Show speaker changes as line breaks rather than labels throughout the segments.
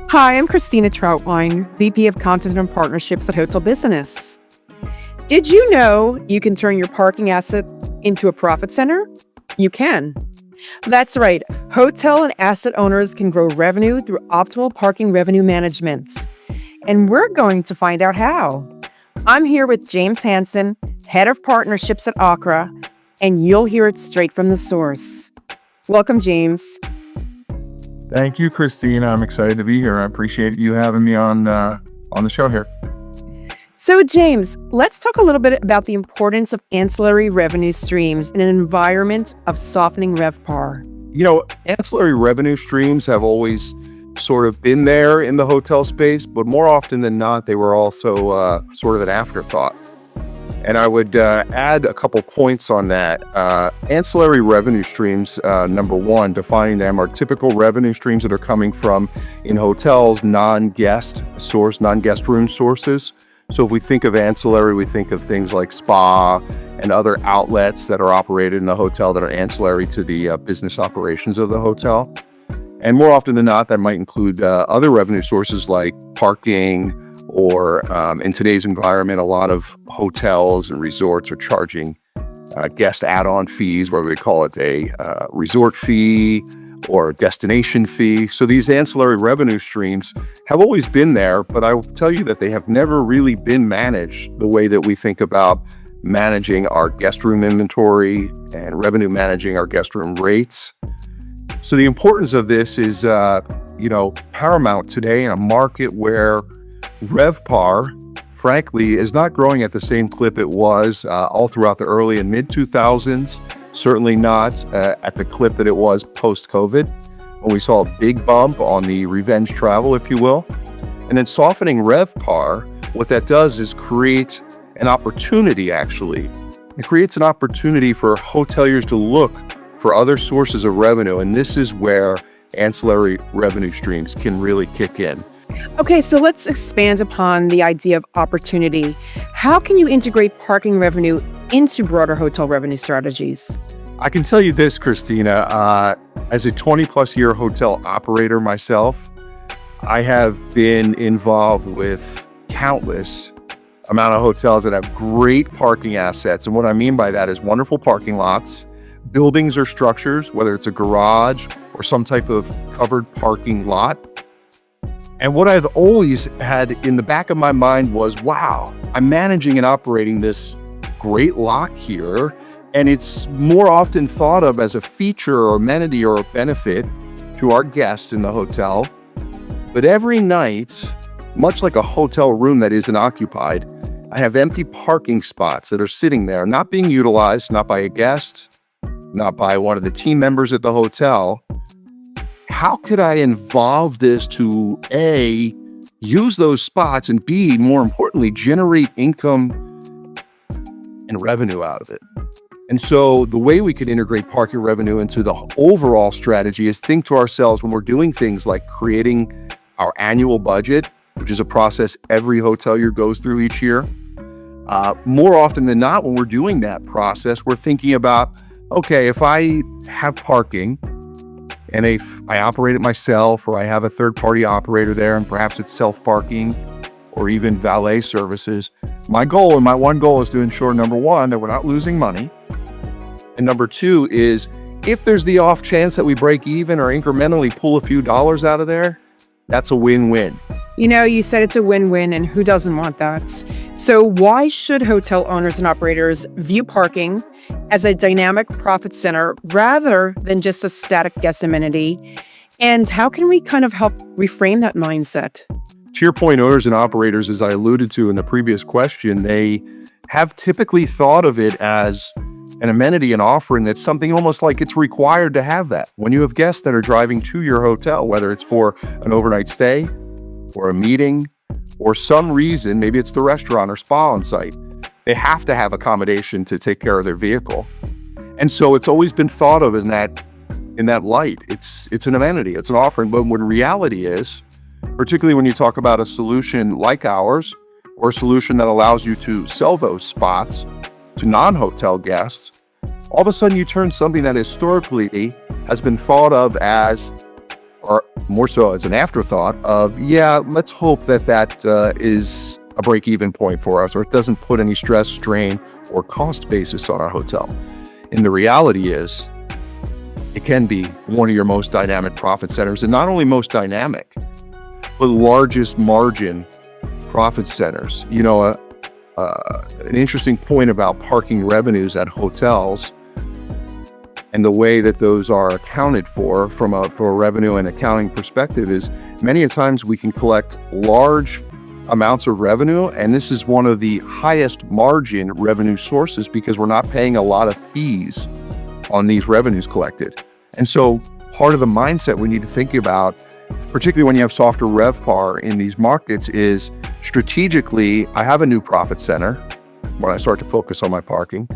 Hi, I'm Christina Troutwine, VP of Content and Partnerships at Hotel Business. Did you know you can turn your parking asset into a profit center? You can. That's right. Hotel and asset owners can grow revenue through optimal parking revenue management. And we're going to find out how. I'm here with James Hansen, Head of Partnerships at Ocra, and you'll hear it straight from the source. Welcome, James.
Thank you, Christina. I'm excited to be here. I appreciate you having me on the show here.
So, James, let's talk a little bit about the importance of ancillary revenue streams in an environment of softening RevPAR.
Ancillary revenue streams have always sort of been there in the hotel space, but more often than not, they were also sort of an afterthought. And I would add a couple points on that. Ancillary revenue streams, number one, defining them, are typical revenue streams that are coming from, in hotels, non-guest room sources. So if we think of ancillary, we think of things like spa and other outlets that are operated in the hotel that are ancillary to the business operations of the hotel. And more often than not, that might include other revenue sources like parking, or in today's environment, a lot of hotels and resorts are charging guest add-on fees, whether we call it a resort fee or a destination fee. So these ancillary revenue streams have always been there, but I will tell you that they have never really been managed the way that we think about managing our guest room inventory and revenue managing our guest room rates. So the importance of this is, paramount today in a market where RevPAR, frankly, is not growing at the same clip it was all throughout the early and mid 2000s, certainly not at the clip that it was post-COVID, when we saw a big bump on the revenge travel, if you will. And then softening RevPAR, what that does is create an opportunity, actually. It creates an opportunity for hoteliers to look for other sources of revenue, and this is where ancillary revenue streams can really kick in.
Okay, so let's expand upon the idea of opportunity. How can you integrate parking revenue into broader hotel revenue strategies?
I can tell you this, Christina, as a 20-plus year hotel operator myself, I have been involved with countless amount of hotels that have great parking assets. And what I mean by that is wonderful parking lots, buildings or structures, whether it's a garage or some type of covered parking lot. And what I've always had in the back of my mind was, wow, I'm managing and operating this great lot here, and it's more often thought of as a feature or amenity or a benefit to our guests in the hotel. But every night, much like a hotel room that isn't occupied, I have empty parking spots that are sitting there, not being utilized, not by a guest, not by one of the team members at the hotel. How could I involve this to A, use those spots, and B, more importantly, generate income and revenue out of it? And so the way we could integrate parking revenue into the overall strategy is think to ourselves when we're doing things like creating our annual budget, which is a process every hotelier goes through each year. More often than not, when we're doing that process, we're thinking about, okay, if I have parking, and if I operate it myself or I have a third-party operator there and perhaps it's self-parking or even valet services, my one goal is to ensure, number one, that we're not losing money. And number two is if there's the off chance that we break even or incrementally pull a few dollars out of there, that's a win-win.
You said it's a win-win, and who doesn't want that? So why should hotel owners and operators view parking as a dynamic profit center rather than just a static guest amenity? And how can we kind of help reframe that mindset?
To your point, owners and operators, as I alluded to in the previous question, they have typically thought of it as an amenity, an offering that's something almost like it's required to have that. When you have guests that are driving to your hotel, whether it's for an overnight stay or a meeting or some reason, maybe it's the restaurant or spa on site, they have to have accommodation to take care of their vehicle. And so it's always been thought of in that light. It's an amenity, it's an offering. But when reality is, particularly when you talk about a solution like ours, or a solution that allows you to sell those spots to non-hotel guests, all of a sudden you turn something that historically has been thought of as or more so as an afterthought of, yeah, let's hope that is a break-even point for us, or it doesn't put any stress, strain, or cost basis on our hotel. And the reality is, it can be one of your most dynamic profit centers, and not only most dynamic, but largest margin profit centers. An interesting point about parking revenues at hotels and the way that those are accounted for from a revenue and accounting perspective is many a times we can collect large amounts of revenue, and this is one of the highest margin revenue sources because we're not paying a lot of fees on these revenues collected. And so part of the mindset we need to think about, particularly when you have softer RevPAR in these markets, is strategically, I have a new profit center when I start to focus on my parking.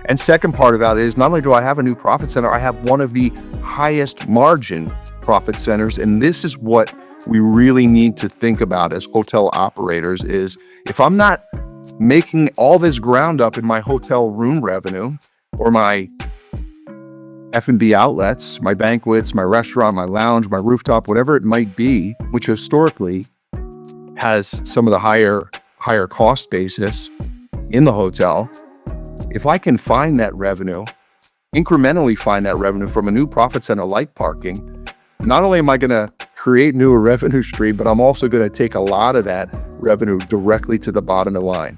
And second part of that is not only do I have a new profit center, I have one of the highest margin profit centers. And this is what we really need to think about as hotel operators is if I'm not making all this ground up in my hotel room revenue or my F&B outlets, my banquets, my restaurant, my lounge, my rooftop, whatever it might be, which historically has some of the higher cost basis in the hotel, if I can find that revenue, incrementally find that revenue from a new profit center like parking, not only am I going to create new revenue stream, but I'm also going to take a lot of that revenue directly to the bottom of the line.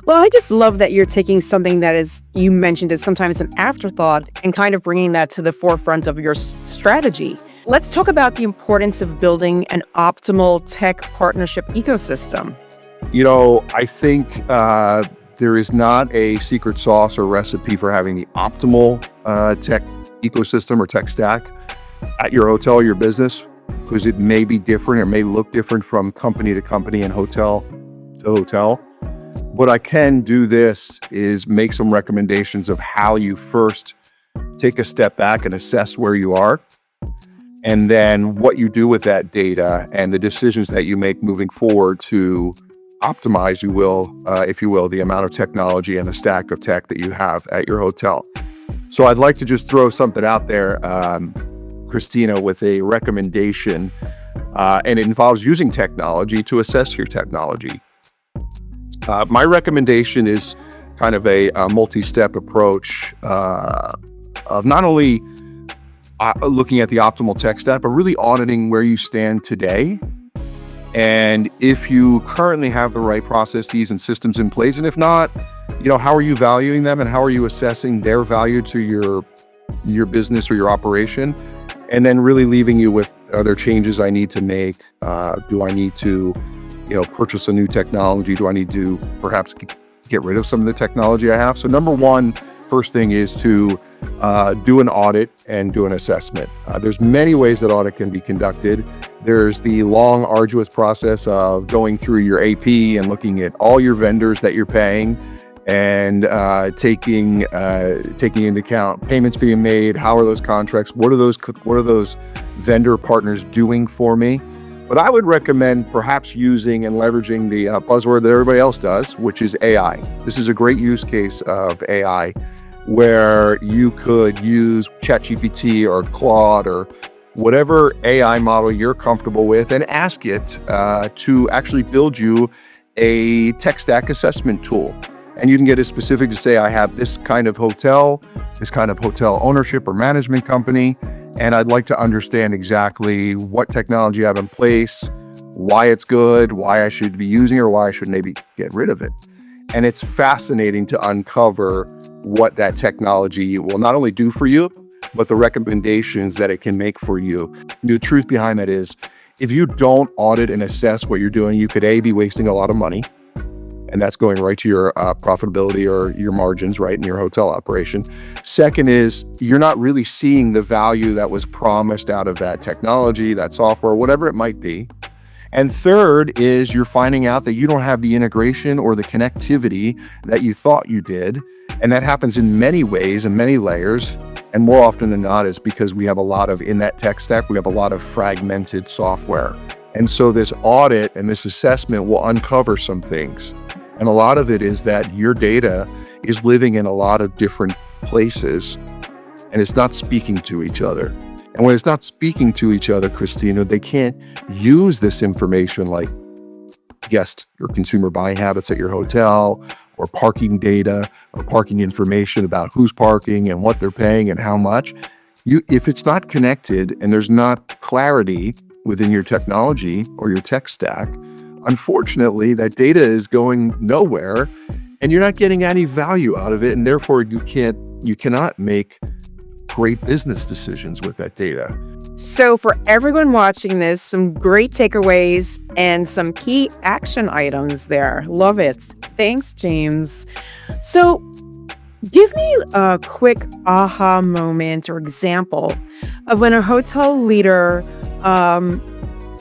Well, I just love that you're taking something that is, you mentioned is sometimes an afterthought and kind of bringing that to the forefront of your strategy. Let's talk about the importance of building an optimal tech partnership ecosystem.
I think there is not a secret sauce or recipe for having the optimal tech ecosystem or tech stack at your hotel or your business, because it may be different or may look different from company to company and hotel to hotel. What I can do this is make some recommendations of how you first take a step back and assess where you are, and then what you do with that data and the decisions that you make moving forward to optimize, if you will, the amount of technology and the stack of tech that you have at your hotel. So I'd like to just throw something out there, Christina, with a recommendation, and it involves using technology to assess your technology. My recommendation is kind of a multi-step approach of not only looking at the optimal tech stack, but really auditing where you stand today. And if you currently have the right processes and systems in place, and if not, how are you valuing them and how are you assessing their value to your business or your operation? And then really leaving you with, are there changes I need to make? Do I need to purchase a new technology? Do I need to perhaps get rid of some of the technology I have? So number one, first thing is to do an audit and do an assessment. There's many ways that audit can be conducted. There's the long, arduous process of going through your AP and looking at all your vendors that you're paying and taking into account payments being made. How are those contracts? What are those vendor partners doing for me? But I would recommend perhaps using and leveraging the buzzword that everybody else does, which is AI. This is a great use case of AI where you could use ChatGPT or Claude or whatever AI model you're comfortable with and ask it to actually build you a tech stack assessment tool. And you can get as specific to say, I have this kind of hotel ownership or management company, and I'd like to understand exactly what technology I have in place, why it's good, why I should be using it, or why I should maybe get rid of it. And it's fascinating to uncover what that technology will not only do for you, but the recommendations that it can make for you. The truth behind that is, if you don't audit and assess what you're doing, you could be wasting a lot of money, and that's going right to your profitability or your margins, right, in your hotel operation. Second is, you're not really seeing the value that was promised out of that technology, that software, whatever it might be. And third is, you're finding out that you don't have the integration or the connectivity that you thought you did. And that happens in many ways and many layers. And more often than not is because we have a lot of, in that tech stack, we have a lot of fragmented software. And so this audit and this assessment will uncover some things. And a lot of it is that your data is living in a lot of different places and it's not speaking to each other. And when it's not speaking to each other, Christina, they can't use this information like guest or consumer buying habits at your hotel, or parking data, or parking information about who's parking and what they're paying and how much. If it's not connected and there's not clarity within your technology or your tech stack, unfortunately, that data is going nowhere and you're not getting any value out of it. And therefore you cannot make great business decisions with that data.
So for everyone watching this, some great takeaways and some key action items there. Love it. Thanks, James. So give me a quick aha moment or example of when a hotel leader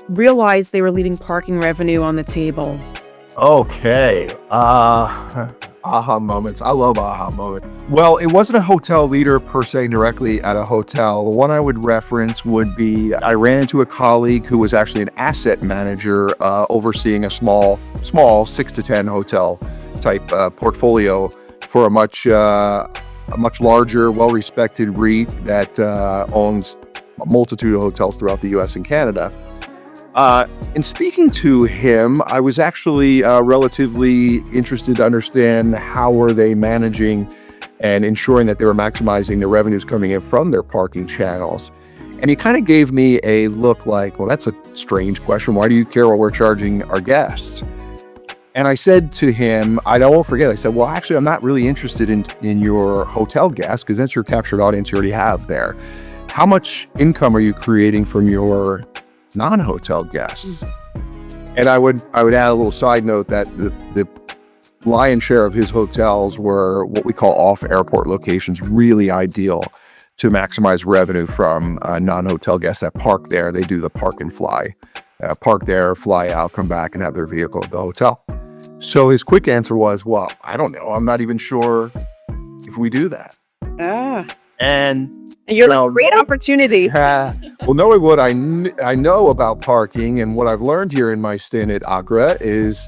realized they were leaving parking revenue on the table.
Okay. Aha moments. I love aha moments. Well, it wasn't a hotel leader per se directly at a hotel. The one I would reference would be I ran into a colleague who was actually an asset manager overseeing a small 6 to 10 hotel type portfolio for a much larger, well-respected REIT that owns a multitude of hotels throughout the US and Canada. In speaking to him, I was actually relatively interested to understand how were they managing and ensuring that they were maximizing the revenues coming in from their parking channels. And he kind of gave me a look like, well, that's a strange question. Why do you care what we're charging our guests? And I said to him, I won't forget, I said, well, actually, I'm not really interested in your hotel guests because that's your captured audience you already have there. How much income are you creating from your non-hotel guests? And I would add a little side note that the lion's share of his hotels were what we call off-airport locations, really ideal to maximize revenue from non-hotel guests that park there. They do the park and fly, park there, fly out, come back and have their vehicle at the hotel. So his quick answer was, well, I don't know. I'm not even sure if we do that. And
you're like, great opportunity.
Well, knowing what I know about parking and what I've learned here in my stint at Ocra is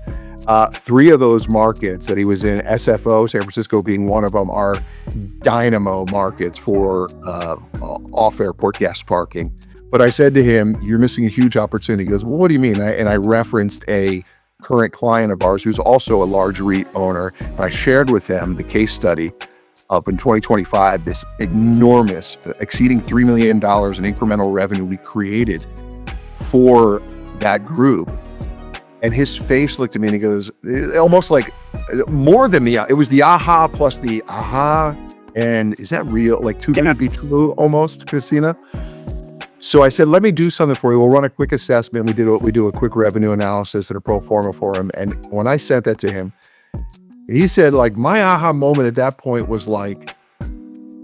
3 of those markets that he was in, SFO, San Francisco being one of them, are dynamo markets for off-airport guest parking. But I said to him, you're missing a huge opportunity. He goes, well, what do you mean? And I referenced a current client of ours who's also a large REIT owner. And I shared with them the case study of in 2025, this enormous, exceeding $3 million in incremental revenue we created for that group. And his face looked at me and he goes, almost like more than it was the aha plus the aha. And is that real? Like too good to be true almost, Christina? So I said, let me do something for you. We'll run a quick assessment. We do a quick revenue analysis and a pro forma for him. And when I sent that to him, he said, like, my aha moment at that point was like,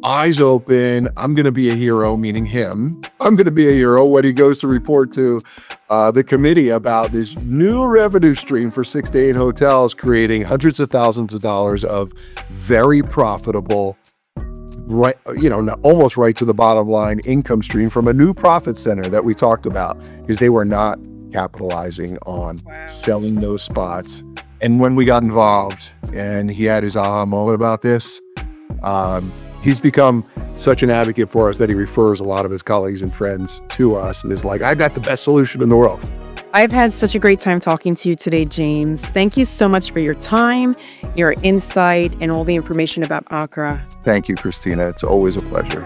eyes open, I'm going to be a hero, meaning him. I'm going to be a hero when he goes to report to the committee about this new revenue stream for 6 to 8 hotels, creating hundreds of thousands of dollars of very profitable, right, almost right to the bottom line income stream from a new profit center that we talked about, because they were not capitalizing on selling those spots. And when we got involved and he had his aha moment about this, he's become such an advocate for us that he refers a lot of his colleagues and friends to us and is like, I've got the best solution in the world.
I've had such a great time talking to you today, James. Thank you so much for your time, your insight, and all the information about Ocra.
Thank you, Christina. It's always a pleasure.